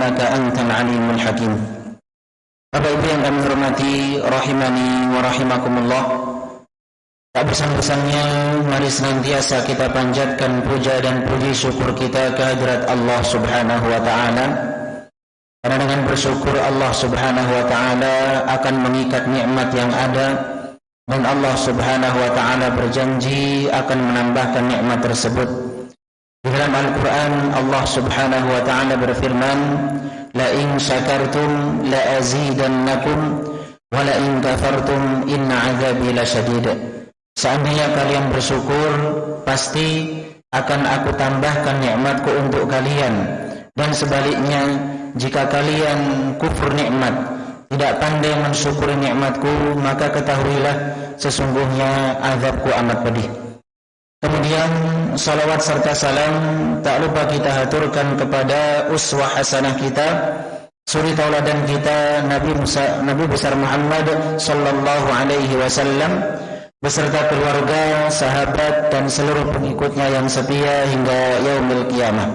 innaka antal alimul hakim. Bapak Ibu yang kami hormati, rahimani wa rahimakumullah. Tak bersang-besangnya mari senantiasa kita panjatkan puja dan puji syukur kita kehadirat Allah Subhanahu wa taala. Karena dengan bersyukur Allah Subhanahu wa taala akan mengikat nikmat yang ada, dan Allah Subhanahu wa taala berjanji akan menambahkan nikmat tersebut. Di dalam Al-Qur'an Allah Subhanahu wa taala berfirman, la in syakartum la azidannakum wa la in kafartum inna azabi lasyadid. Seandainya kalian bersyukur, pasti akan aku tambahkan nikmatku untuk kalian, dan sebaliknya jika kalian kufur nikmat, tidak pandai mensyukuri nikmatku, maka ketahuilah sesungguhnya azabku amat pedih. Kemudian salawat serta salam tak lupa kita haturkan kepada uswah hasanah kita, suri tauladan kita, Nabi besar Muhammad sallallahu alaihi wasallam beserta keluarga, sahabat dan seluruh pengikutnya yang setia hingga yaumil qiyamah.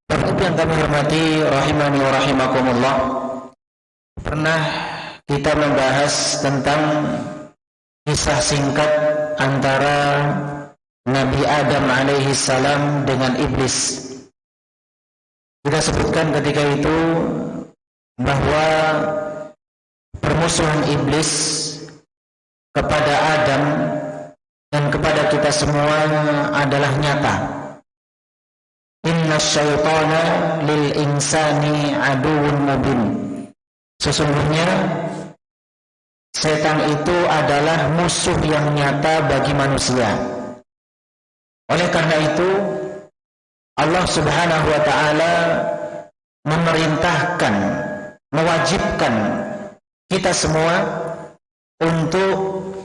Bapak yang kami hormati, rahimani wa rahimakumullah. Pernah kita membahas tentang kisah singkat antara Nabi Adam alaihi salam dengan iblis. Kita sebutkan ketika itu bahwa permusuhan iblis kepada Adam dan kepada kita semua adalah nyata. Inna syaitana lil insani aduun mubin. Sesungguhnya setan itu adalah musuh yang nyata bagi manusia. Oleh karena itu Allah Subhanahu wa taala memerintahkan, mewajibkan kita semua untuk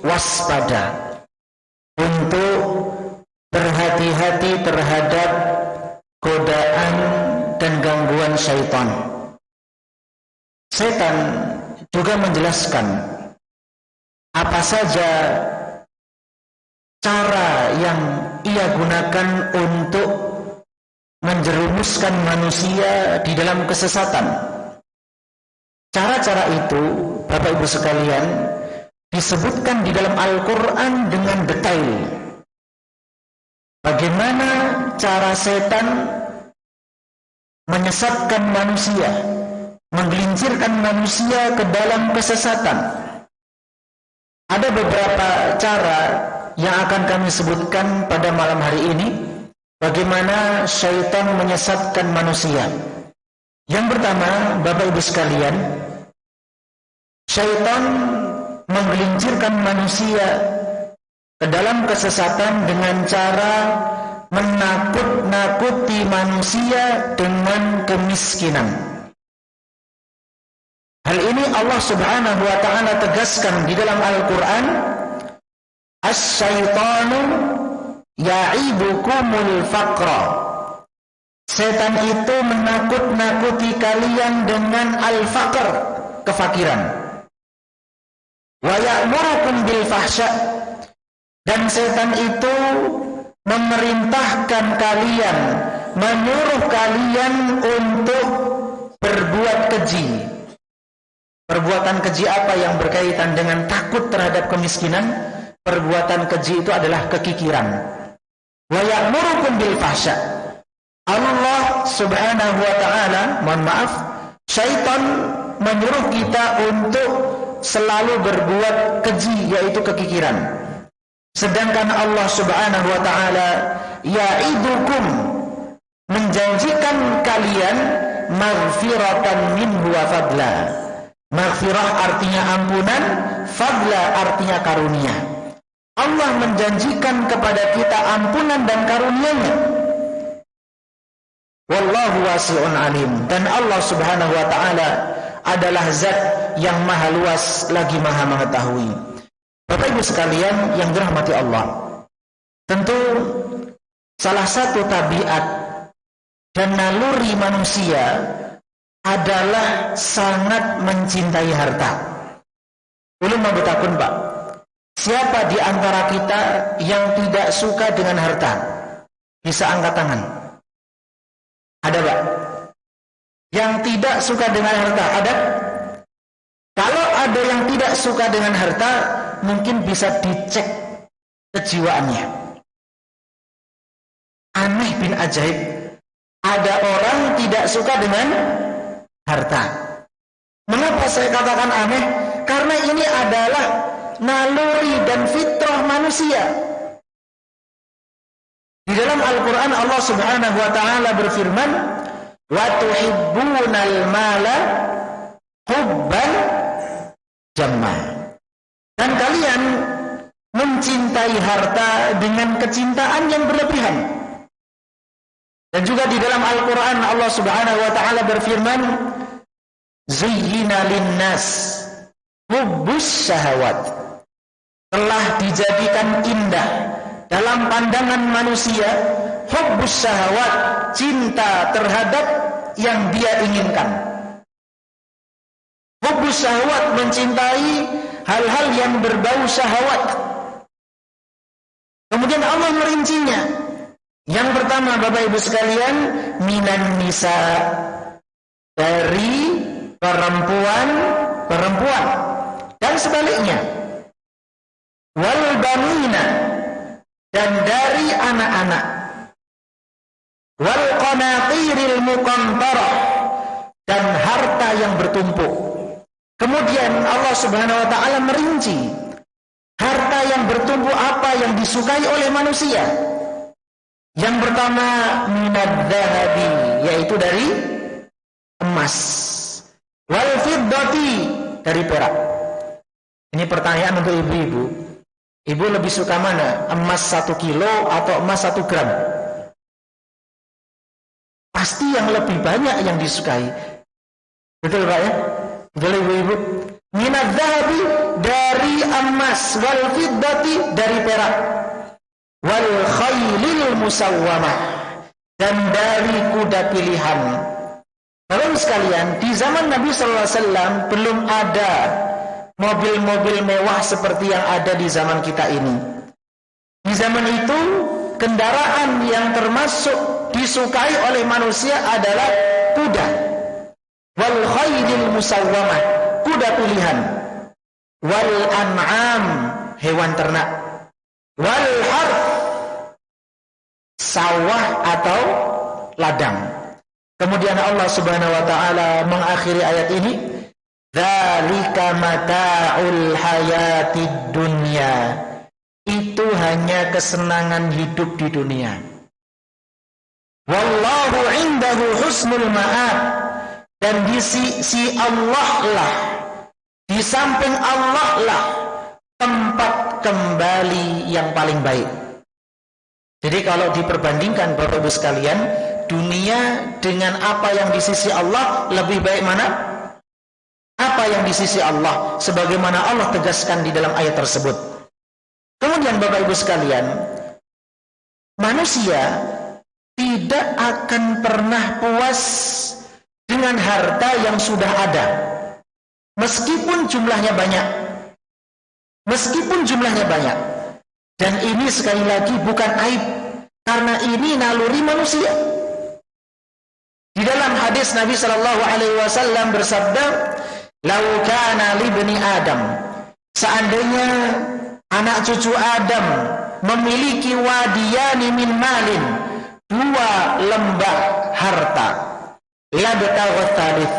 waspada, untuk berhati-hati terhadap godaan dan gangguan syaitan. Setan juga menjelaskan apa saja cara yang ia gunakan untuk menjerumuskan manusia di dalam kesesatan. Cara-cara itu, Bapak Ibu sekalian, disebutkan di dalam Al-Quran dengan detail. Bagaimana cara setan menyesatkan manusia, menggelincirkan manusia ke dalam kesesatan. Ada beberapa cara yang akan kami sebutkan pada malam hari ini, bagaimana syaitan menyesatkan manusia. Yang pertama, Bapak Ibu sekalian, syaitan menggelincirkan manusia ke dalam kesesatan dengan cara menakut-nakuti manusia dengan kemiskinan. Hal ini Allah Subhanahu wa taala tegaskan di dalam Al-Qur'an, "Asy-syaitanu ya'idukumul faqra." Setan itu menakut-nakuti kalian dengan al-faqr, kefakiran. Wa ya'murukum bil fahsya, dan setan itu memerintahkan kalian, menyuruh kalian untuk berbuat keji. Perbuatan keji apa yang berkaitan dengan takut terhadap kemiskinan? Perbuatan keji itu adalah kekikiran. Wa ya'murukum bil fahsya. Allah Subhanahu wa taala, mohon maaf, syaitan menyuruh kita untuk selalu berbuat keji, yaitu kekikiran. Sedangkan Allah Subhanahu wa taala ya'idukum, menjanjikan kalian maghfiratan minhu wa fadla. Maghfirah artinya ampunan, fadla artinya karunia. Allah menjanjikan kepada kita ampunan dan karunia-Nya. Wallahu wasi'un alim, dan Allah Subhanahu wa taala adalah zat yang maha luas lagi maha mengetahui. Bapak Ibu sekalian yang dirahmati Allah, tentu salah satu tabiat dan naluri manusia adalah sangat mencintai harta. Ulun mau bertakun, Pak, siapa di antara kita yang tidak suka dengan harta? Bisa angkat tangan. Ada, Pak? yang tidak suka dengan harta? Ada? Kalau ada yang tidak suka dengan harta, mungkin bisa dicek kejiwaannya. Aneh bin ajaib, ada orang tidak suka dengan harta. Mengapa saya katakan aneh? Karena ini adalah naluri dan fitrah manusia. Di dalam Al-Quran Allah Subhanahu wa ta'ala berfirman, wa tuhibbunal mala hubban jamma. Dan kalian mencintai harta dengan kecintaan yang berlebihan. Dan juga di dalam Al-Quran Allah Subhanahu wa ta'ala berfirman, zuyyina linnas hubbus syahawat. Telah dijadikan indah dalam pandangan manusia hubbus syahawat, cinta terhadap yang dia inginkan. Hubbus syahawat, mencintai hal-hal yang berbau syahwat. Kemudian Allah merincinya. Yang pertama, Bapak Ibu sekalian, minan nisa, dari perempuan dan sebaliknya, wal banina, dan dari anak-anak, wal qanatiril muqantarah, dan harta yang bertumpuk. Kemudian Allah Subhanahu wa ta'ala merinci harta yang bertumpuk apa yang disukai oleh manusia. Yang pertama, minad dhahabi, yaitu dari emas, wal fiddati, dari perak. Ini pertanyaan untuk ibu-ibu. Ibu lebih suka mana? Emas 1 kilo atau emas 1 gram? Pasti yang lebih banyak yang disukai. Betul Pak ya? Betul ibu-ibu? Minad dhahabi, dari emas, wal fiddati, dari perak, wal khailil musawwamah, dan dari kuda pilihan. Bapak sekalian, di zaman Nabi sallallahu alaihi wasallam belum ada mobil-mobil mewah seperti yang ada di zaman kita ini. Di zaman itu, kendaraan yang termasuk disukai oleh manusia adalah kuda. Wal khailil musawwamah, kuda pilihan. Wal an'am, hewan ternak. Wal harth, sawah atau ladang. Kemudian Allah Subhanahu wa ta'ala mengakhiri ayat ini, dzalika mata'ul hayatid dunya, itu hanya kesenangan hidup di dunia. Wallahu indahu husnul ma'ab, dan di sisi Allah lah, di samping Allah lah tempat kembali yang paling baik. Jadi kalau diperbandingkan Bapak Ibu sekalian, dunia dengan apa yang di sisi Allah, lebih baik mana? Apa yang di sisi Allah, sebagaimana Allah tegaskan di dalam ayat tersebut. Kemudian Bapak Ibu sekalian, manusia tidak akan pernah puas dengan harta yang sudah ada, meskipun jumlahnya banyak. Meskipun jumlahnya banyak. Dan ini sekali lagi bukan aib, karena ini naluri manusia. Di dalam hadis Nabi sallallahu alaihi wasallam bersabda, "Lau kana libni Adam", seandainya anak cucu Adam memiliki wadiyani min malin, 2 lembah harta, la betagha tsalits,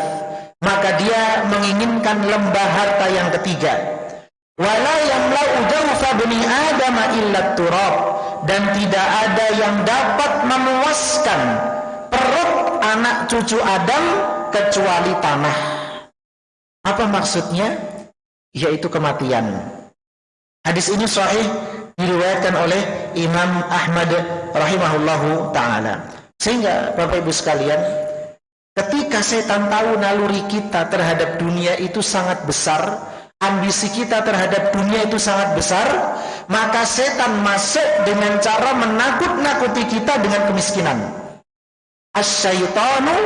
maka dia menginginkan lembah harta yang ketiga. Wala yamla'u jawfa bani Adam illa turab, dan tidak ada yang dapat memuaskan perut anak cucu Adam kecuali tanah. Apa maksudnya? Yaitu kematian. Hadis ini sahih, diriwayatkan oleh Imam Ahmad rahimahullahu ta'ala. Sehingga Bapak Ibu sekalian, ketika setan tahu naluri kita terhadap dunia itu sangat besar, ambisi kita terhadap dunia itu sangat besar, maka setan masuk dengan cara menakut-nakuti kita dengan kemiskinan. Asyaitanu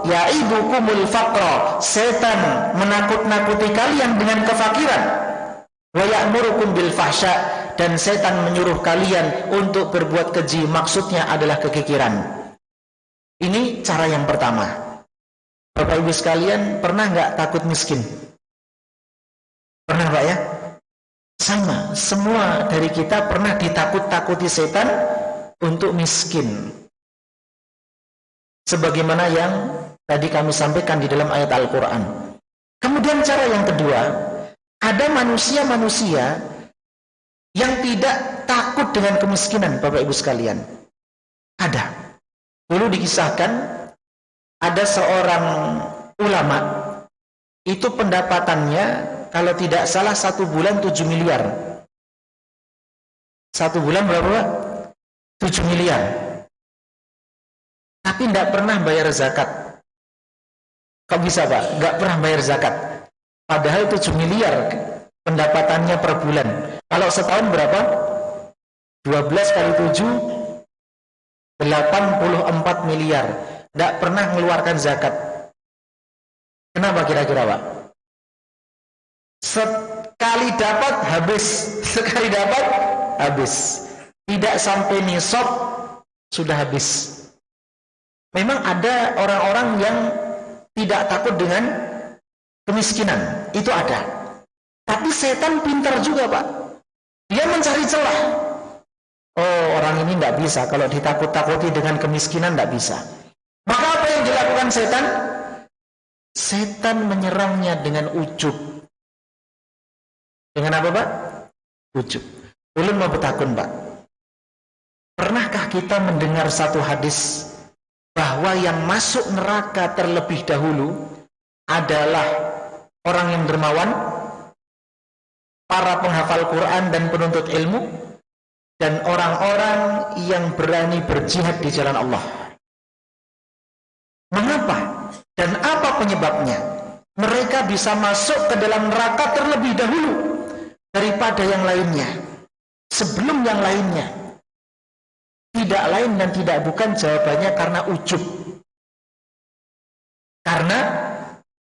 ya'idukumul faqra, setan menakut-nakuti kalian dengan kefakiran. Wa ya'murukum bil fahsya, dan setan menyuruh kalian untuk berbuat keji, maksudnya adalah kekikiran. Ini cara yang pertama. Bapak Ibu sekalian, pernah nggak takut miskin? Pernah Pak ya? Sama, semua dari kita pernah ditakut-takuti setan untuk miskin. Sebagaimana yang tadi kami sampaikan di dalam ayat Al-Quran. Kemudian cara yang kedua, ada manusia-manusia yang tidak takut dengan kemiskinan, Bapak Ibu sekalian. Ada. Dulu dikisahkan, ada seorang ulama, itu pendapatannya, kalau tidak salah 1 bulan 7 miliar. 1 bulan berapa Pak? 7 miliar. Tapi tidak pernah bayar zakat. Kok bisa Pak? Nggak pernah bayar zakat. Padahal 7 miliar pendapatannya per bulan. Kalau setahun berapa? 12 kali 7, 84 miliar. Tidak pernah mengeluarkan zakat. Kenapa kira-kira Pak? Sekali dapat habis. Sekali dapat habis. Tidak sampai nisab sudah habis. Memang ada orang-orang yang tidak takut dengan kemiskinan. Itu ada. Tapi setan pintar juga Pak. Dia mencari celah. Oh, orang ini tidak bisa. Kalau ditakut-takuti dengan kemiskinan tidak bisa. Maka apa yang dilakukan setan? Setan menyerangnya dengan ujub. Dengan apa Pak? Ujub. Ulun mau bertakun Pak. Pernahkah kita mendengar satu hadis bahwa yang masuk neraka terlebih dahulu adalah orang yang dermawan, para penghafal Quran dan penuntut ilmu, dan orang-orang yang berani berjihad di jalan Allah. Mengapa? Dan apa penyebabnya? Mereka bisa masuk ke dalam neraka terlebih dahulu daripada yang lainnya, sebelum yang lainnya. Tidak lain dan tidak bukan jawabannya karena ujub. Karena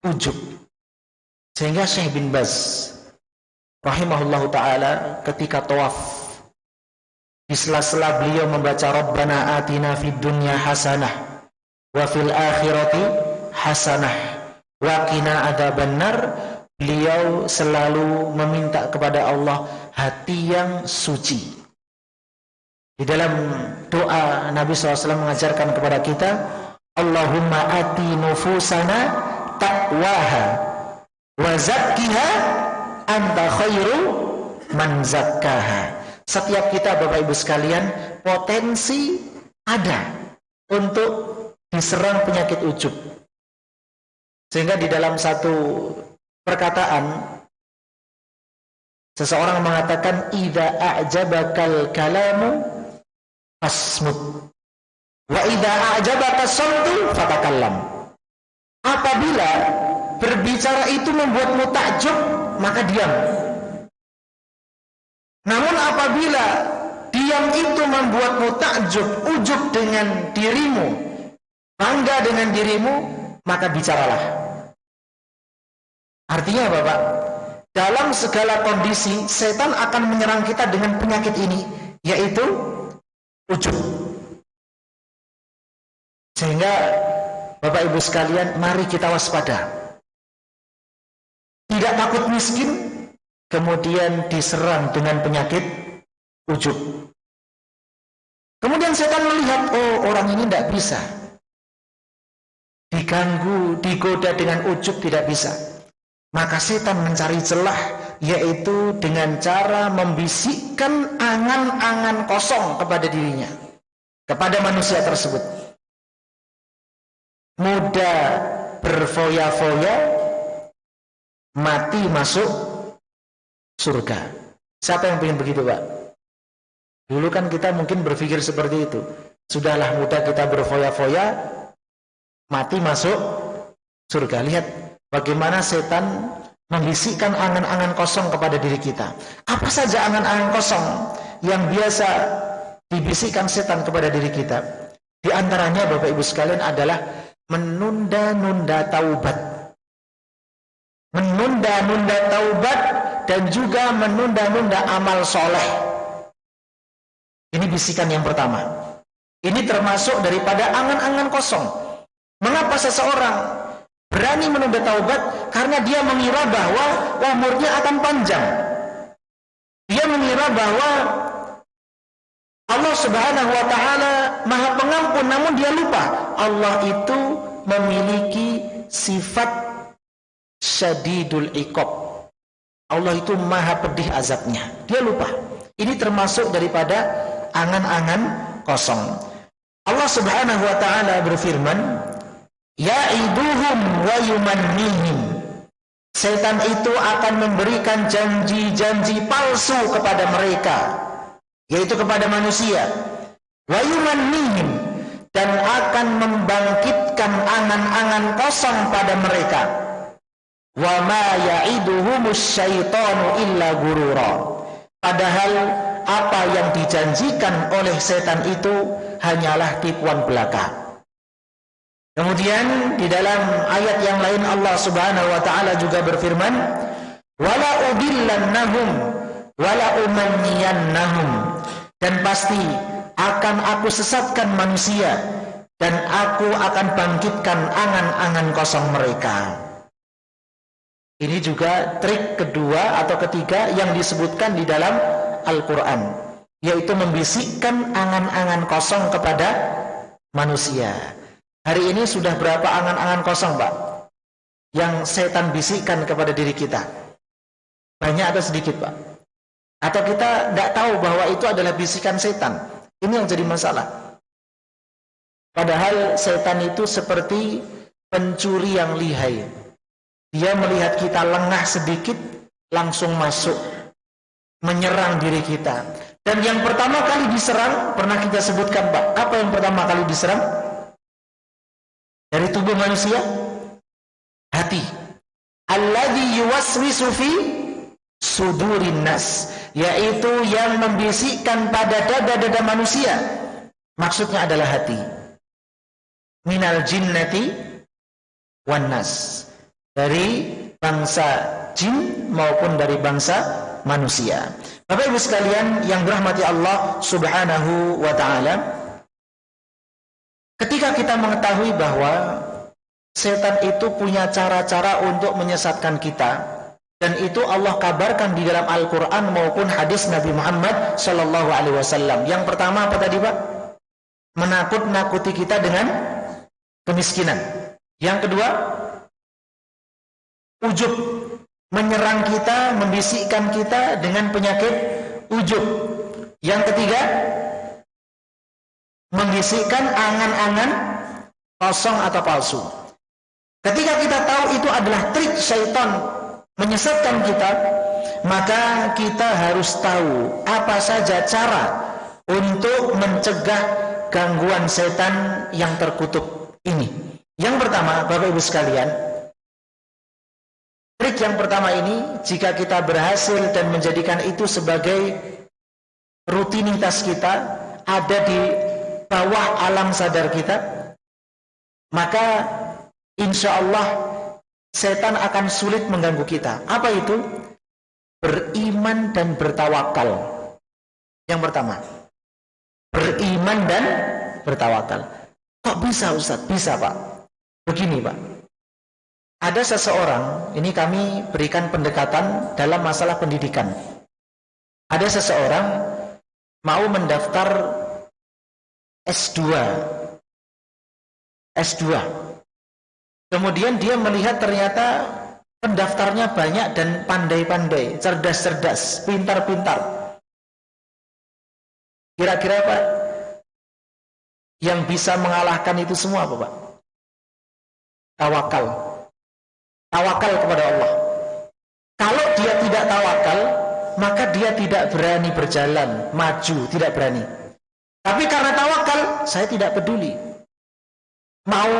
ujub. Sehingga Syekh bin Baz rahimahullahu ta'ala ketika tawaf, di sela-sela beliau membaca Rabbana atina fid dunya hasanah wa fil akhirati hasanah wa qina adzabannar, beliau selalu meminta kepada Allah hati yang suci. Di dalam doa Nabi SAW mengajarkan kepada kita, Allahumma ati nufusana taqwaha wa zakkiha anta khairu man zakkaha. Setiap kita Bapak Ibu sekalian, potensi ada untuk diserang penyakit ujub. Sehingga di dalam satu perkataan, seseorang mengatakan, idza a'jabakal kalamu fasmut wa idza a'jabaka samtu fatakallam. Apabila berbicara itu membuatmu takjub, maka diam. Namun apabila diam itu membuatmu takjub, ujub dengan dirimu, bangga dengan dirimu, maka bicaralah. Artinya apa Pak? Dalam segala kondisi setan akan menyerang kita dengan penyakit ini, yaitu ujub. Sehingga Bapak Ibu sekalian, mari kita waspada. Tidak takut miskin, kemudian diserang dengan penyakit ujub. Kemudian setan melihat, oh orang ini tidak bisa diganggu, digoda dengan ujub, tidak bisa. Maka setan mencari celah, yaitu dengan cara membisikkan angan-angan kosong kepada dirinya, kepada manusia tersebut. Mudah berfoya-foya, mati masuk surga. Siapa yang ingin begitu Pak? Dulu kan kita mungkin berpikir seperti itu. Sudahlah mudah kita berfoya-foya, mati masuk surga. Lihat bagaimana setan membisikkan angan-angan kosong kepada diri kita. Apa saja angan-angan kosong yang biasa dibisikkan setan kepada diri kita? Di antaranya Bapak Ibu sekalian adalah menunda-nunda taubat. Menunda-nunda taubat dan juga menunda-nunda amal soleh. Ini bisikan yang pertama. Ini termasuk daripada angan-angan kosong. Mengapa seseorang Berani menunda taubat karena dia mengira bahwa umurnya akan panjang. Dia mengira bahwa Allah Subhanahu wa ta'ala Maha Pengampun, namun dia lupa Allah itu memiliki sifat syadidul iqab. Allah itu maha pedih azabnya. Dia lupa. Ini termasuk daripada angan-angan kosong. Allah Subhanahu wa ta'ala berfirman, ya'iduhum wa yumannihim. Setan itu akan memberikan janji-janji palsu kepada mereka, yaitu kepada manusia. Wa yumannihim, dan akan membangkitkan angan-angan kosong pada mereka. Wa ma ya'iduhumus syaitanu illa gurura. Padahal apa yang dijanjikan oleh setan itu hanyalah tipuan belaka. Kemudian di dalam ayat yang lain Allah Subhanahu wa ta'ala juga berfirman, wala udillannahum wala umanniyannahum, dan pasti akan aku sesatkan manusia dan aku akan bangkitkan angan-angan kosong mereka. Ini juga trik kedua atau ketiga yang disebutkan di dalam Al-Quran, yaitu membisikkan angan-angan kosong kepada manusia. Hari ini sudah berapa angan-angan kosong, Pak, yang setan bisikkan kepada diri kita? Banyak atau sedikit, Pak? Atau kita tidak tahu bahwa itu adalah bisikan setan? Ini yang jadi masalah. Padahal setan itu seperti pencuri yang lihai. Dia melihat kita lengah sedikit, langsung masuk, menyerang diri kita. Dan yang pertama kali diserang, pernah kita sebutkan, Pak, apa yang pertama kali diserang? Dari tubuh manusia? Hati. Alladzi yuwaswisu fi sudurin nas, yaitu yang membisikkan pada dada-dada manusia. Maksudnya adalah hati. Minal jinnati wan nas, dari bangsa jin maupun dari bangsa manusia. Bapak Ibu sekalian yang dirahmati Allah Subhanahu wa ta'ala, ketika kita mengetahui bahwa setan itu punya cara-cara untuk menyesatkan kita, dan itu Allah kabarkan di dalam Al-Quran maupun hadis Nabi Muhammad SAW. Yang pertama apa tadi, Pak? Menakut-nakuti kita dengan kemiskinan. Yang kedua, ujub, menyerang kita, membisikkan kita dengan penyakit ujub. Yang ketiga, membisikkan angan-angan kosong atau palsu. Ketika kita tahu itu adalah trik syaitan menyesatkan kita, maka kita harus tahu apa saja cara untuk mencegah gangguan setan yang terkutuk ini. Yang pertama, Bapak Ibu sekalian, trik yang pertama ini, jika kita berhasil dan menjadikan itu sebagai rutinitas kita, ada di bawah alam sadar kita, maka insya Allah setan akan sulit mengganggu kita. Apa itu? Beriman dan bertawakal. Yang pertama, beriman dan bertawakal. Kok bisa, Ustaz? Bisa, Pak. Begini, Pak. Ada seseorang, ini kami berikan pendekatan dalam masalah pendidikan. Ada seseorang mau mendaftar S2. Kemudian dia melihat ternyata pendaftarnya banyak dan pandai-pandai, cerdas-cerdas, pintar-pintar. Kira-kira, Pak, yang bisa mengalahkan itu semua apa, Pak? Tawakal. Tawakal kepada Allah. Kalau dia tidak tawakal, maka dia tidak berani berjalan, maju, tidak berani. Tapi karena tawakal, saya tidak peduli. Mau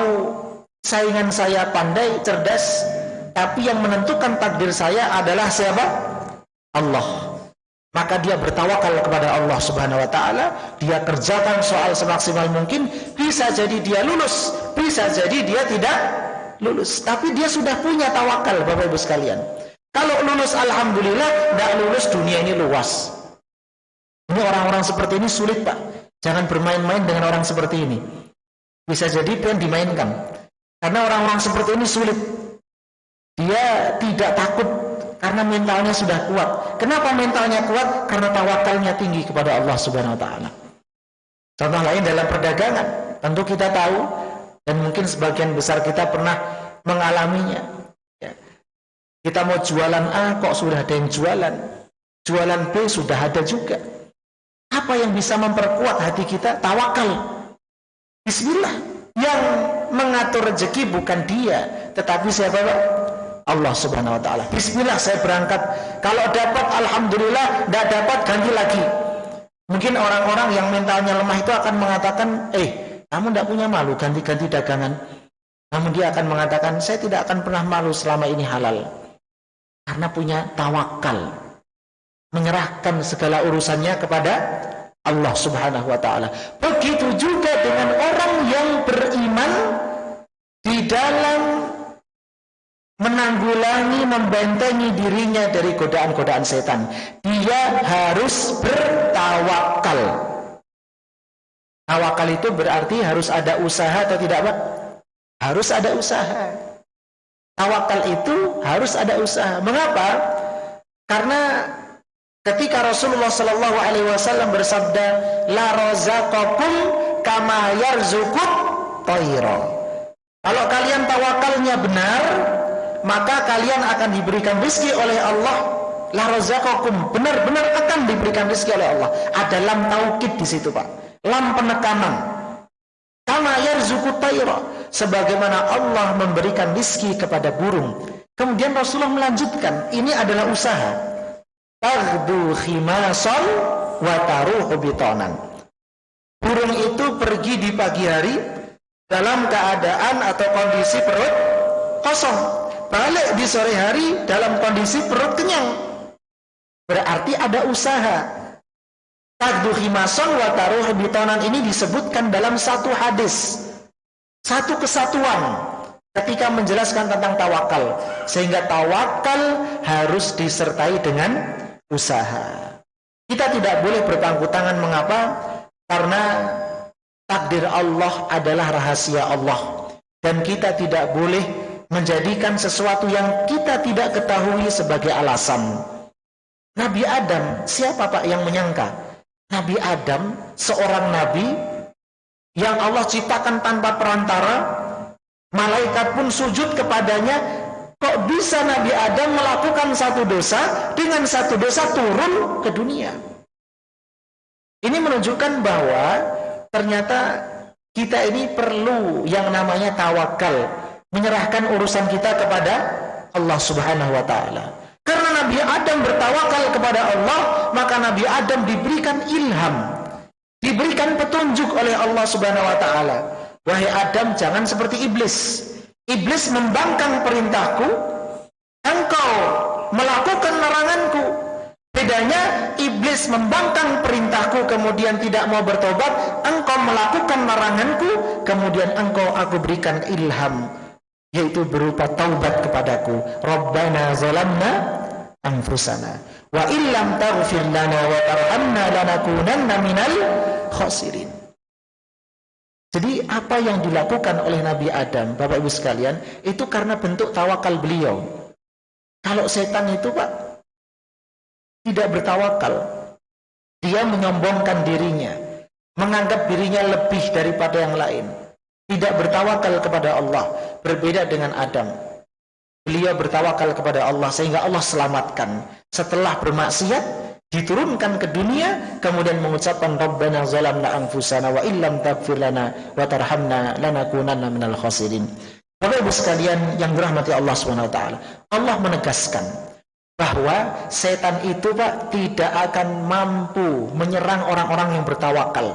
saingan saya pandai, cerdas, tapi yang menentukan takdir saya adalah siapa? Allah. Maka dia bertawakal kepada Allah Subhanahu wa ta'ala. Dia kerjakan soal semaksimal mungkin. Bisa jadi dia lulus, bisa jadi dia tidak lulus, tapi dia sudah punya tawakal, Bapak Ibu sekalian. Kalau lulus, alhamdulillah. Tidak lulus, dunia ini luas. Ini orang-orang seperti ini sulit, Pak. Jangan bermain-main dengan orang seperti ini. Bisa jadi pengen dimainkan. Karena orang-orang seperti ini sulit. Dia tidak takut karena mentalnya sudah kuat. Kenapa mentalnya kuat? Karena tawakalnya tinggi kepada Allah Subhanahu wa taala. Contoh lain dalam perdagangan, tentu kita tahu dan mungkin sebagian besar kita pernah mengalaminya. Ya. Kita mau jualan A, kok sudah ada yang jualan. Jualan B sudah ada juga. Apa yang bisa memperkuat hati kita? Tawakal. Bismillah. Yang mengatur rezeki bukan dia, tetapi siapa, Pak? Allah Subhanahu wa taala. Bismillah, saya berangkat. Kalau dapat alhamdulillah, tidak dapat ganti lagi. Mungkin orang-orang yang mentalnya lemah itu akan mengatakan, kamu tidak punya malu ganti-ganti dagangan. Namun dia akan mengatakan, saya tidak akan pernah malu selama ini halal. Karena punya tawakal. Menyerahkan segala urusannya kepada Allah Subhanahu wa taala. Begitu juga dengan orang yang beriman di dalam menanggulangi, membentengi dirinya dari godaan-godaan setan. Dia harus bertawakal. Tawakal itu berarti harus ada usaha atau tidak, Pak? Harus ada usaha. Tawakal itu harus ada usaha. Mengapa? Karena ketika Rasulullah sallallahu alaihi wasallam bersabda, la razaqakum kama yarzuqut tayra. Kalau kalian tawakalnya benar, maka kalian akan diberikan rezeki oleh Allah. La razaqakum, benar-benar akan diberikan rezeki oleh Allah. Ada lam taukid di situ, Pak. Lam penekanan. Kama yarzuqut tayra, sebagaimana Allah memberikan rezeki kepada burung. Kemudian Rasulullah melanjutkan, ini adalah usaha. Taghdu khimasan wa taruhu bitanan. Burung itu pergi di pagi hari dalam keadaan atau kondisi perut kosong, balik di sore hari dalam kondisi perut kenyang. Berarti ada usaha. Taghdu khimasan wa taruhu bitanan ini disebutkan dalam satu hadis, satu kesatuan ketika menjelaskan tentang tawakal, sehingga tawakal harus disertai dengan usaha. Kita tidak boleh berpangku tangan. Mengapa? Karena takdir Allah adalah rahasia Allah, dan kita tidak boleh menjadikan sesuatu yang kita tidak ketahui sebagai alasan. Nabi Adam, siapa, Pak, yang menyangka Nabi Adam seorang nabi yang Allah ciptakan tanpa perantara, malaikat pun sujud kepadanya. Kok bisa Nabi Adam melakukan satu dosa, dengan satu dosa turun ke dunia? Ini menunjukkan bahwa ternyata kita ini perlu yang namanya tawakal, menyerahkan urusan kita kepada Allah Subhanahu wa taala. Karena Nabi Adam bertawakal kepada Allah, maka Nabi Adam diberikan ilham, diberikan petunjuk oleh Allah Subhanahu wa taala. Wahai Adam, jangan seperti iblis. Iblis membangkang perintahku, engkau melakukan laranganku. Bedanya, iblis membangkang perintahku kemudian tidak mau bertobat, engkau melakukan laranganku, kemudian aku berikan ilham, yaitu berupa taubat kepadaku. Rabbana zalamna anfusana wa illam taghfir lana wa tarhamna lanakunanna minal khasirin. Jadi apa yang dilakukan oleh Nabi Adam, Bapak Ibu sekalian, itu karena bentuk tawakal beliau. Kalau setan itu, Pak, tidak bertawakal. Dia menyombongkan dirinya, menganggap dirinya lebih daripada yang lain. Tidak bertawakal kepada Allah. Berbeda dengan Adam. Beliau bertawakal kepada Allah sehingga Allah selamatkan. Setelah bermaksiat, diturunkan ke dunia, kemudian mengucapkan Rabbana zalamna anfusana wa illam taghfir lana wa tarhamna lanakunanna minal khasirin. Bapak Ibu sekalian yang dirahmati Allah Subhanahu wa taala, Allah menegaskan bahwa setan itu, Pak, tidak akan mampu menyerang orang-orang yang bertawakal.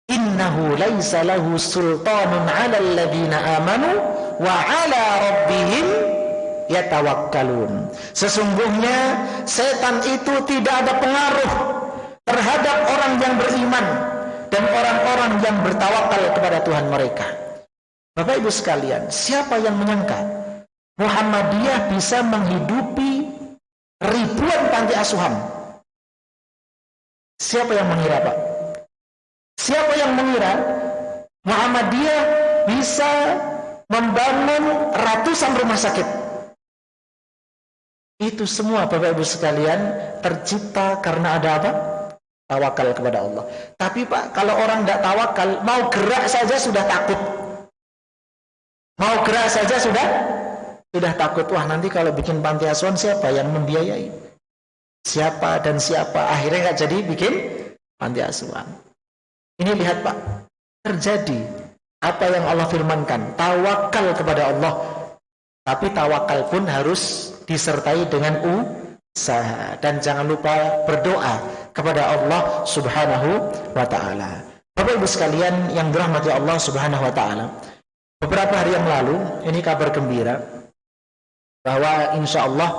Innahu laisa lahu sultanun 'alal ladzina amanu wa 'ala rabbihim yatawakkalun. Sesungguhnya setan itu tidak ada pengaruh terhadap orang yang beriman dan orang-orang yang bertawakal kepada Tuhan mereka. Bapak Ibu sekalian, siapa yang menyangka Muhammadiyah bisa menghidupi ribuan panti asuhan? Siapa yang mengira, Pak? Siapa yang mengira Muhammadiyah bisa membangun ratusan rumah sakit. Itu semua Bapak Ibu sekalian tercipta karena ada apa? Tawakal kepada Allah. Tapi Pak, kalau orang tidak tawakal, mau gerak saja sudah takut. Mau gerak saja sudah takut. Wah, nanti kalau bikin panti asuhan siapa yang membiayai? Siapa dan siapa? Akhirnya nggak jadi bikin panti asuhan. Ini lihat Pak, terjadi apa yang Allah firmankan, tawakal kepada Allah. Tapi tawakal pun harus disertai dengan usaha. Dan jangan lupa berdoa kepada Allah Subhanahu wa ta'ala. Bapak Ibu sekalian yang dirahmati Allah Subhanahu wa ta'ala, beberapa hari yang lalu ini kabar gembira bahwa insya Allah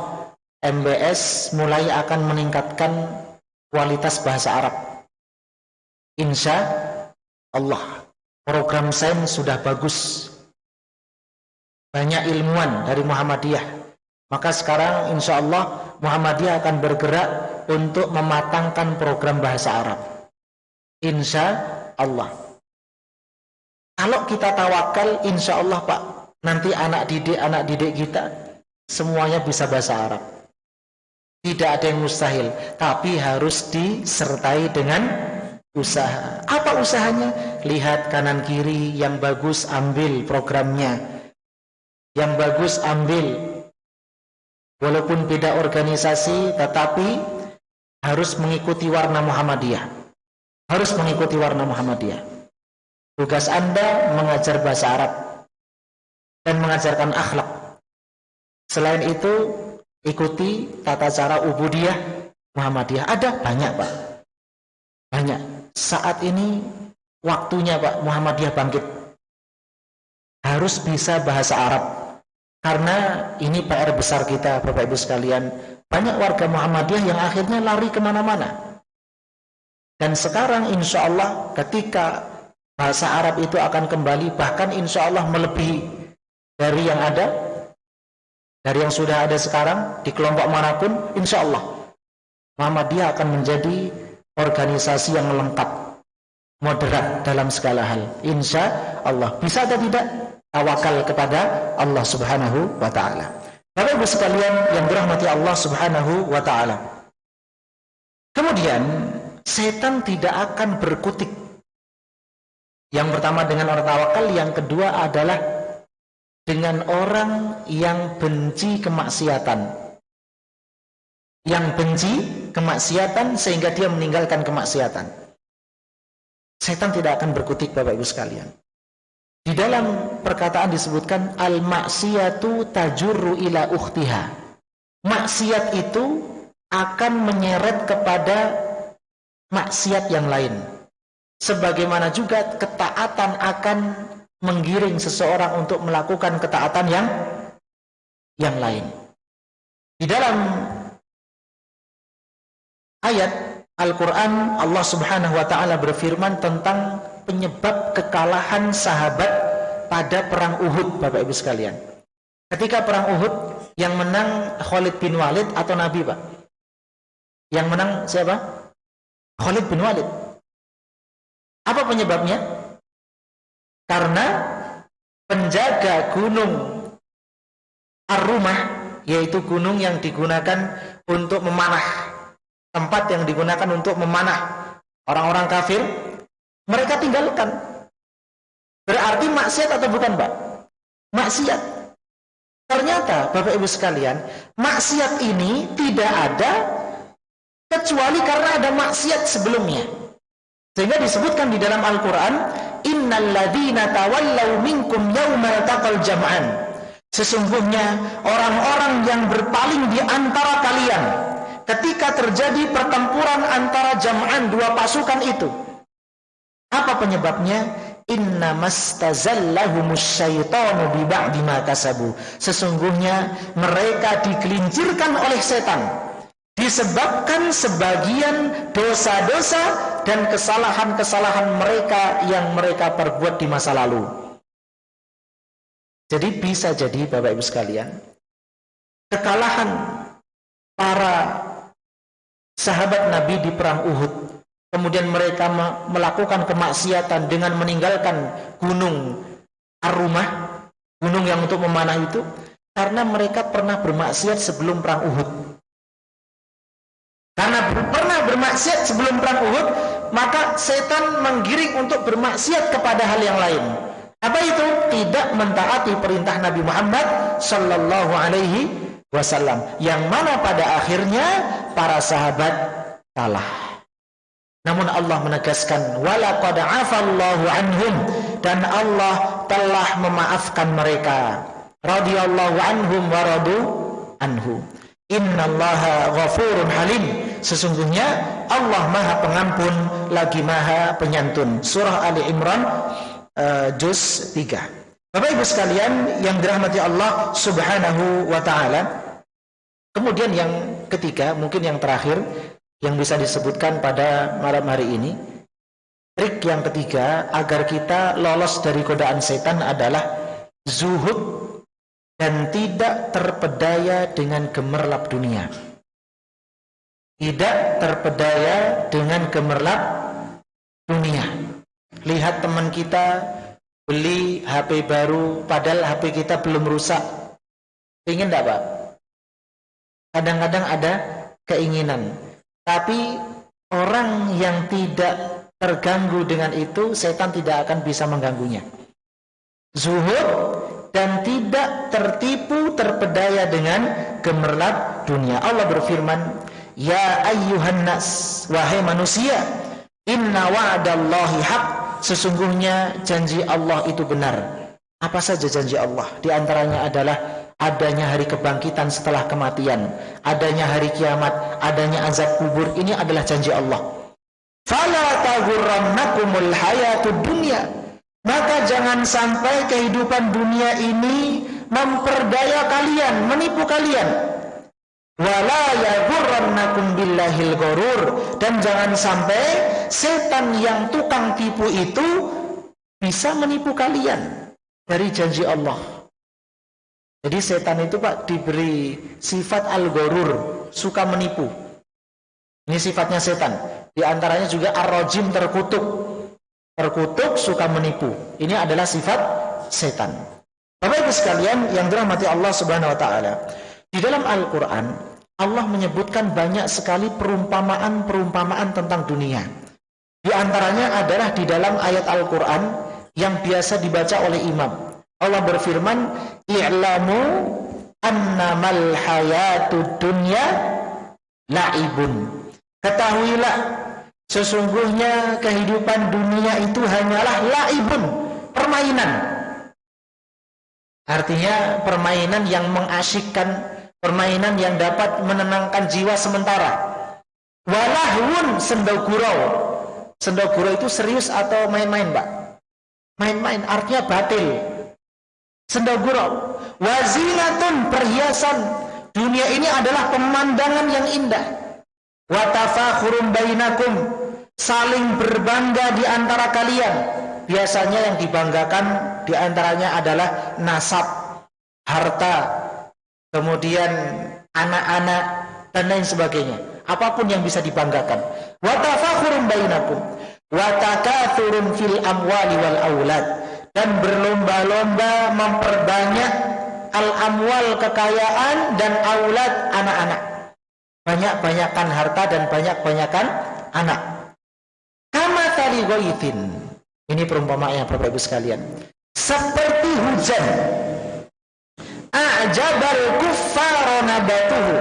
MBS mulai akan meningkatkan kualitas bahasa Arab. Insya Allah program sains sudah bagus, banyak ilmuwan dari Muhammadiyah. Maka sekarang insya Allah Muhammadiyah akan bergerak untuk mematangkan program bahasa Arab. Insya Allah. Kalau kita tawakal, insya Allah Pak, nanti anak didik kita semuanya bisa bahasa Arab. Tidak ada yang mustahil, tapi harus disertai dengan usaha. Apa usahanya? Lihat kanan kiri, yang bagus ambil programnya, yang bagus ambil. Walaupun beda organisasi, tetapi harus mengikuti warna Muhammadiyah. Harus mengikuti warna Muhammadiyah. Tugas Anda mengajar bahasa Arab dan mengajarkan akhlak. Selain itu, ikuti tata cara ubudiyah Muhammadiyah. Ada banyak Pak, banyak. Saat ini waktunya Pak Muhammadiyah bangkit. Harus bisa bahasa Arab. Karena ini PR besar kita Bapak Ibu sekalian. Banyak warga Muhammadiyah yang akhirnya lari kemana-mana. Dan sekarang insya Allah ketika bahasa Arab itu akan kembali, bahkan insya Allah melebihi dari yang ada, dari yang sudah ada sekarang di kelompok manapun, insya Allah Muhammadiyah akan menjadi organisasi yang lengkap, moderat dalam segala hal. Insya Allah. Bisa atau tidak? Tawakal kepada Allah Subhanahu wa ta'ala. Bapak Ibu sekalian yang dirahmati Allah Subhanahu wa ta'ala. Kemudian setan tidak akan berkutik. Yang pertama dengan orang tawakal, yang kedua adalah dengan orang yang benci kemaksiatan. Yang benci kemaksiatan sehingga dia meninggalkan kemaksiatan. Setan tidak akan berkutik Bapak Ibu sekalian. Di dalam perkataan disebutkan al-maksiyatu tajurru ila ukhtiha. Maksiat itu akan menyeret kepada maksiat yang lain. Sebagaimana juga ketaatan akan menggiring seseorang untuk melakukan ketaatan yang lain. Di dalam ayat Al-Quran, Allah Subhanahu wa ta'ala berfirman tentang penyebab kekalahan sahabat pada perang Uhud, Bapak Ibu sekalian. Ketika perang Uhud, yang menang Khalid bin Walid atau Nabi, Pak? Yang menang siapa? Khalid bin Walid. Apa penyebabnya? Karena penjaga gunung Ar-Rumah, yaitu gunung yang digunakan untuk memanah, tempat yang digunakan untuk memanah orang-orang kafir, mereka tinggalkan. Berarti maksiat atau bukan, Pak? Maksiat. Ternyata Bapak Ibu sekalian, maksiat ini tidak ada kecuali karena ada maksiat sebelumnya. Sehingga disebutkan di dalam Al-Quran, innal ladzina tawallaw minkum yaumal taqal jam'an. Sesungguhnya orang-orang yang berpaling di antara kalian ketika terjadi pertempuran antara jam'an, dua pasukan itu. Apa penyebabnya? Innamastazallahumus syaitanu bi ba'di ma kasabu. Sesungguhnya mereka digelincirkan oleh setan disebabkan sebagian dosa-dosa dan kesalahan-kesalahan mereka yang mereka perbuat di masa lalu. Jadi bisa jadi Bapak Ibu sekalian, kekalahan para sahabat Nabi di perang Uhud, kemudian mereka melakukan kemaksiatan dengan meninggalkan gunung Ar-Rumah, gunung yang untuk memanah itu? Karena mereka pernah bermaksiat sebelum perang Uhud. Karena pernah bermaksiat sebelum perang Uhud, maka setan menggiring untuk bermaksiat kepada hal yang lain. Apa itu? Tidak mentaati perintah Nabi Muhammad sallallahu alaihi wasallam, yang mana pada akhirnya para sahabat kalah. Namun Allah menegaskan, walaqad afallahu anhum, dan Allah telah memaafkan mereka. Radhiyallahu anhum wa radu anhu. Innallaha ghafurun halim. Sesungguhnya Allah Maha Pengampun lagi Maha Penyantun. Surah Ali Imran juz 3. Bapak Ibu sekalian yang dirahmati Allah Subhanahu wa taala. Kemudian yang ketiga, mungkin yang terakhir yang bisa disebutkan pada malam hari ini, trik yang ketiga agar kita lolos dari godaan setan adalah zuhud dan tidak terpedaya dengan gemerlap dunia. Tidak terpedaya dengan gemerlap dunia. Lihat teman kita beli HP baru, padahal HP kita belum rusak. Ingin enggak, Pak? Kadang-kadang ada keinginan. Tapi orang yang tidak terganggu dengan itu, setan tidak akan bisa mengganggunya. Zuhud dan tidak tertipu terpedaya dengan gemerlap dunia. Allah berfirman, ya ayyuhan nas, wahai manusia, inna wa'dallahi haq, sesungguhnya janji Allah itu benar. Apa saja janji Allah? Di antaranya adalah adanya hari kebangkitan setelah kematian, adanya hari kiamat, adanya azab kubur. Ini adalah janji Allah. Fala taghurrannakumul hayatud dunya, maka jangan sampai kehidupan dunia ini memperdaya kalian, menipu kalian. Wala yaghurrannakum billahil ghurur, dan jangan sampai setan yang tukang tipu itu bisa menipu kalian dari janji Allah. Jadi setan itu, Pak, diberi sifat al-ghurur, suka menipu. Ini sifatnya setan. Di antaranya juga ar-rajim, terkutuk. Terkutuk, suka menipu. Ini adalah sifat setan. Bapak Ibu sekalian yang dirahmati Allah Subhanahu wa taala, di dalam Al-Qur'an Allah menyebutkan banyak sekali perumpamaan-perumpamaan tentang dunia. Di antaranya adalah di dalam ayat Al-Qur'an yang biasa dibaca oleh imam. Allah berfirman, i'lamu annamal hayatud dunya la'ibun. Ketahuilah, sesungguhnya kehidupan dunia itu hanyalah la'ibun, permainan. Artinya permainan yang mengasyikkan, permainan yang dapat menenangkan jiwa sementara. Walahun, sendogurau. Sendogurau itu serius atau main-main, Pak? Main-main, artinya batil. Sendogurau. Wazinatun, perhiasan. Dunia ini adalah pemandangan yang indah. Watafakhurun bainakum, saling berbangga di antara kalian. Biasanya yang dibanggakan di antaranya adalah nasab, harta, kemudian anak-anak dan lain sebagainya. Apapun yang bisa dibanggakan. Watafakhurun bainakum, watakathurun fil amwali wal aulad, dan berlomba-lomba memperbanyak al-amwal, kekayaan, dan aulad, anak-anak. Banyak-banyakan harta dan banyak-banyakan anak. Kama tali ghaithin. Ini perumpamaannya Bapak Ibu sekalian. Seperti hujan. A'jabal kuffara nabatuhu,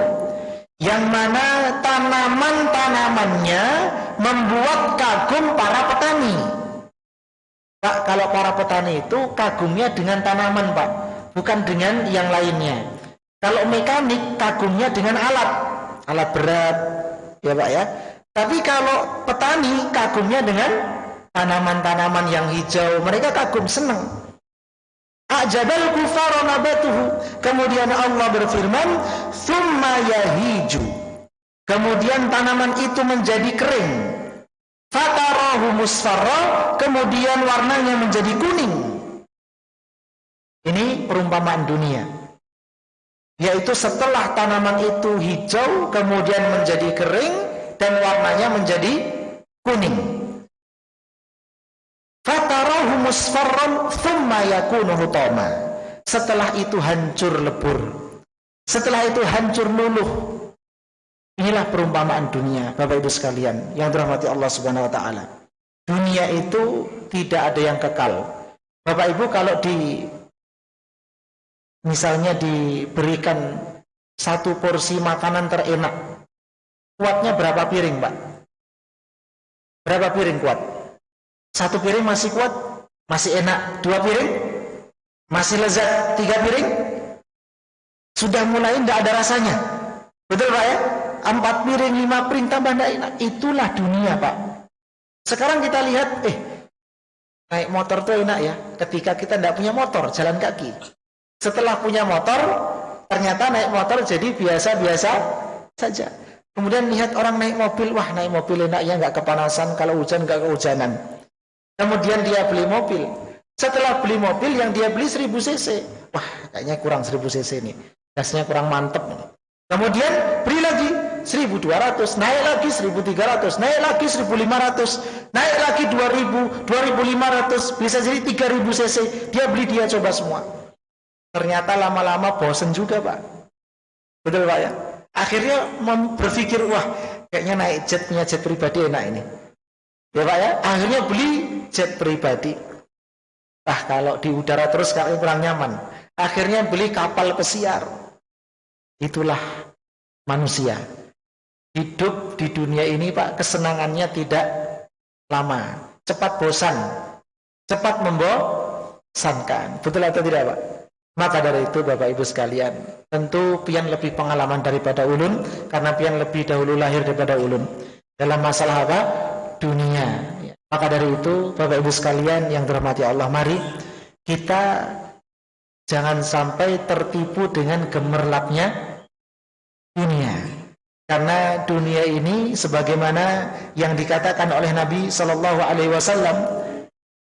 yang mana tanaman-tanamannya membuat kagum para petani. Pak, kalau para petani itu kagumnya dengan tanaman, Pak, bukan dengan yang lainnya. Kalau mekanik kagumnya dengan alat berat, ya Pak ya. Tapi kalau petani kagumnya dengan tanaman-tanaman yang hijau, mereka kagum, senang. A'jabal kuffara nabatuhu. Kemudian Allah berfirman, "Tsumma yahiju." Kemudian tanaman itu menjadi kering. Fatarahu musfarra, kemudian warnanya menjadi kuning. Ini perumpamaan dunia. Yaitu setelah tanaman itu hijau, kemudian menjadi kering, dan warnanya menjadi kuning. Fatarahu musfarran thumma yakunu hutama. setelah itu hancur lebur, setelah itu hancur luluh. Inilah perumpamaan dunia, Bapak Ibu sekalian yang dirahmati Allah Subhanahu wa taala. Dunia itu tidak ada yang kekal. Bapak Ibu kalau misalnya diberikan satu porsi makanan terenak, kuatnya berapa piring, Pak? Berapa piring kuat? Satu piring masih kuat, masih enak. Dua piring masih lezat. Tiga piring sudah mulai tidak ada rasanya. Betul Pak ya? 4 piring, 5 piring tambah tidak enak. Itulah dunia Pak. Sekarang kita lihat, naik motor tuh enak ya. Ketika kita tidak punya motor, jalan kaki. Setelah punya motor, ternyata naik motor jadi biasa-biasa saja. Kemudian lihat orang naik mobil, wah naik mobil enak ya, nggak kepanasan, kalau hujan nggak kehujanan. Kemudian dia beli mobil. Setelah beli mobil yang dia beli 1000 cc, wah kayaknya kurang 1000 cc nih, gasnya kurang mantep nih. Kemudian beli lagi 1200, naik lagi 1300, naik lagi 1500, naik lagi 2000, 2500, bisa jadi 3000 cc. Dia beli, dia coba semua. Ternyata lama-lama bosen juga Pak. Betul Pak ya? Akhirnya berpikir, wah kayaknya naik jet, punya jet pribadi enak ini. Ya Pak ya? Akhirnya beli jet pribadi. Kalau di udara terus kayaknya kurang nyaman. Akhirnya beli kapal pesiar. Itulah manusia. Hidup di dunia ini Pak, kesenangannya tidak lama. Cepat bosan, cepat membosankan. Betul atau tidak Pak? Maka dari itu Bapak Ibu sekalian, tentu pian lebih pengalaman daripada ulun, karena pian lebih dahulu lahir daripada ulun dalam masalah apa? Dunia. Maka dari itu Bapak Ibu sekalian yang dirahmati Allah, mari kita jangan sampai tertipu dengan gemerlapnya dunia. Karena dunia ini sebagaimana yang dikatakan oleh Nabi Sallallahu Alaihi Wasallam,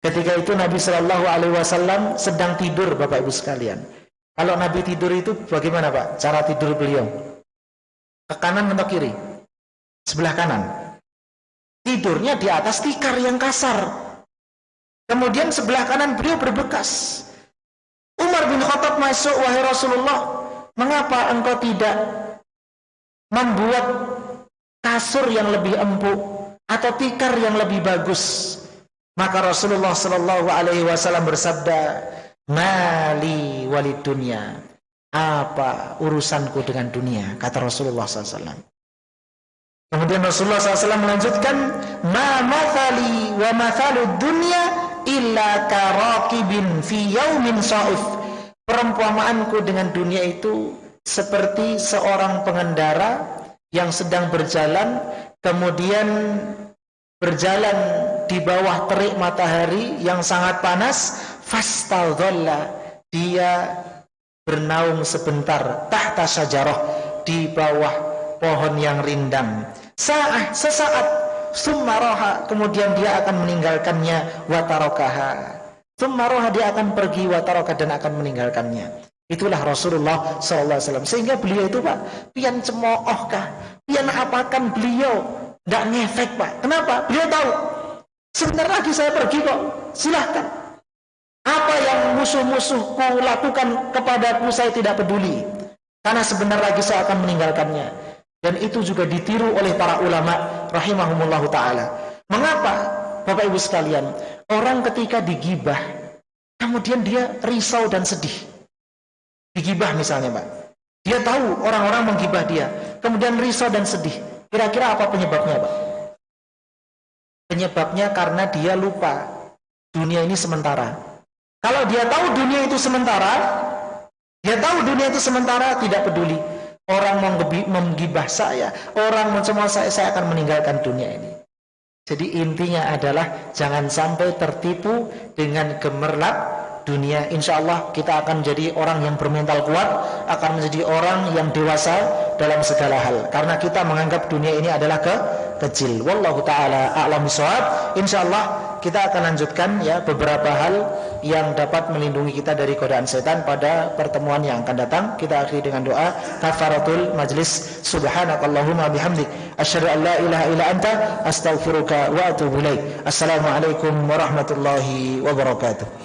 ketika itu Nabi Sallallahu Alaihi Wasallam sedang tidur Bapak Ibu sekalian. Kalau Nabi tidur itu bagaimana Pak? Cara tidur beliau? Ke kanan atau kiri? Sebelah kanan. Tidurnya di atas tikar yang kasar. Kemudian sebelah kanan beliau berbekas. Umar bin Khattab masuk, wahai Rasulullah, mengapa engkau tidak membuat kasur yang lebih empuk atau tikar yang lebih bagus? Maka Rasulullah Sallallahu Alaihi Wasallam bersabda, mali walid dunya, apa urusanku dengan dunia? Kata Rasulullah SAW. Kemudian Rasulullah SAW melanjutkan, ma mathali wa mathalud dunya illa karakibin fi yaumin sha'if. Perumpamaanku dengan dunia itu seperti seorang pengendara yang sedang berjalan, kemudian berjalan di bawah terik matahari yang sangat panas, fastadhalla, dia bernaung sebentar, tahta syajarah, di bawah pohon yang rindang. Sesaat, summa roha, kemudian dia akan meninggalkannya, watarokaha, summa roha, dia akan pergi, wataroka, dan akan meninggalkannya. Itulah Rasulullah SAW. Sehingga beliau itu Pak, pian cemoohkah, pian apakan beliau tidak ngefek Pak. Kenapa? Beliau tahu sebentar lagi saya pergi kok, silahkan. Apa yang musuh-musuhku lakukan kepadaku saya tidak peduli, karena sebentar lagi saya akan meninggalkannya. Dan itu juga ditiru oleh para ulama rahimahumullahu ta'ala. Mengapa Bapak Ibu sekalian, orang ketika digibah kemudian dia risau dan sedih. Digibah misalnya Pak, dia tahu orang-orang menggibah dia, kemudian risau dan sedih. Kira-kira apa penyebabnya Pak? Penyebabnya karena dia lupa dunia ini sementara. Kalau dia tahu dunia itu sementara, tidak peduli. Orang menggibah saya, orang mencemooh saya akan meninggalkan dunia ini. Jadi intinya adalah jangan sampai tertipu dengan gemerlap dunia. Insya Allah kita akan menjadi orang yang bermental kuat, akan menjadi orang yang dewasa dalam segala hal. Karena kita menganggap dunia ini adalah kecil. Wallahu ta'ala a'lam bishawab. Insya Allah kita akan lanjutkan ya beberapa hal yang dapat melindungi kita dari godaan setan pada pertemuan yang akan datang. Kita akhiri dengan doa kafaratul majlis. Subhanakallahumma bihamdik, asyhadu an la ilaha illa anta, astaghfiruka wa atubu ilaik. Assalamualaikum warahmatullahi wabarakatuh.